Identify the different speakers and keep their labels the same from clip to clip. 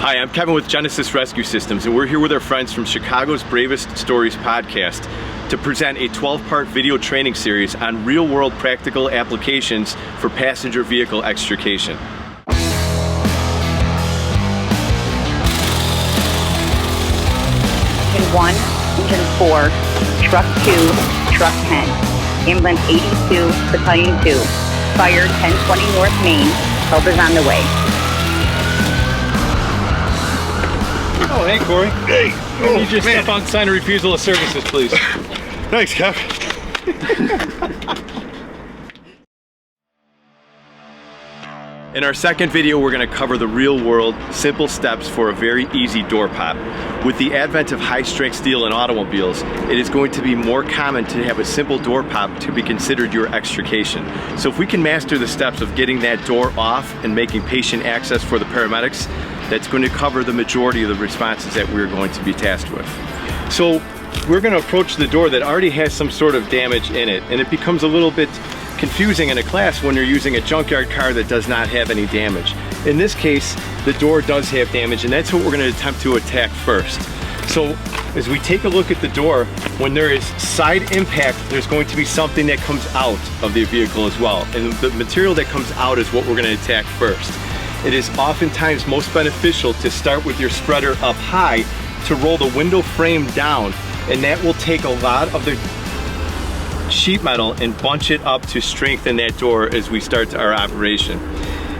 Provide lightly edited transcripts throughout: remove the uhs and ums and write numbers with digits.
Speaker 1: Hi, I'm Kevin with Genesis Rescue Systems, and we're here with our friends from Chicago's Bravest Stories podcast to present a 12-part video training series on real-world practical applications for passenger vehicle extrication.
Speaker 2: Engine 1, Engine 4, Truck 2, Truck 10, Ambulance 82, Battalion 2, Fire 1020 North Main, help is on the way.
Speaker 1: Oh, hey, Corey.
Speaker 3: Hey!
Speaker 1: Can you just step on sign of refusal of services, please?
Speaker 3: Thanks, Kev.
Speaker 1: In our second video, we're going to cover the real-world, simple steps for a very easy door pop. With the advent of high-strength steel in automobiles, it is going to be more common to have a simple door pop to be considered your extrication. So if we can master the steps of getting that door off and making patient access for the paramedics, that's going to cover the majority of the responses that we're going to be tasked with. So we're going to approach the door that already has some sort of damage in it, and it becomes a little bit confusing in a class when you're using a junkyard car that does not have any damage. In this case, the door does have damage, and that's what we're going to attempt to attack first. So as we take a look at the door, when there is side impact, there's going to be something that comes out of the vehicle as well, and the material that comes out is what we're going to attack first. It is oftentimes most beneficial to start with your spreader up high to roll the window frame down, and that will take a lot of the sheet metal and bunch it up to strengthen that door as we start our operation.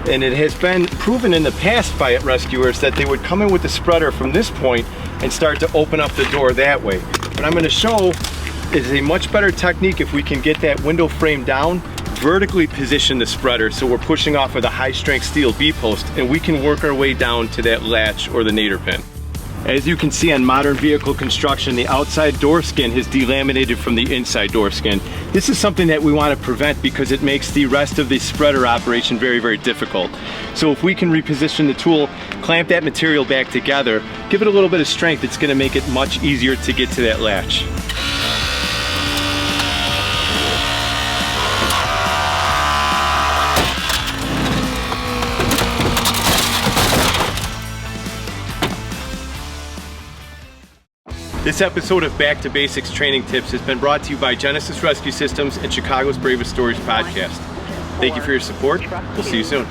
Speaker 1: And it has been proven in the past by rescuers that they would come in with the spreader from this point and start to open up the door that way. What I'm going to show is a much better technique if we can get that window frame down, vertically position the spreader so we're pushing off of the high strength steel B-post, and we can work our way down to that latch or the nadir pin. As you can see on modern vehicle construction, the outside door skin has delaminated from the inside door skin. This is something that we want to prevent because it makes the rest of the spreader operation very, very difficult. So if we can reposition the tool, clamp that material back together, give it a little bit of strength, it's going to make it much easier to get to that latch. This episode of Back to Basics Training Tips has been brought to you by Genesis Rescue Systems and Chicago's Bravest Stories podcast. Thank you for your support. We'll see you soon.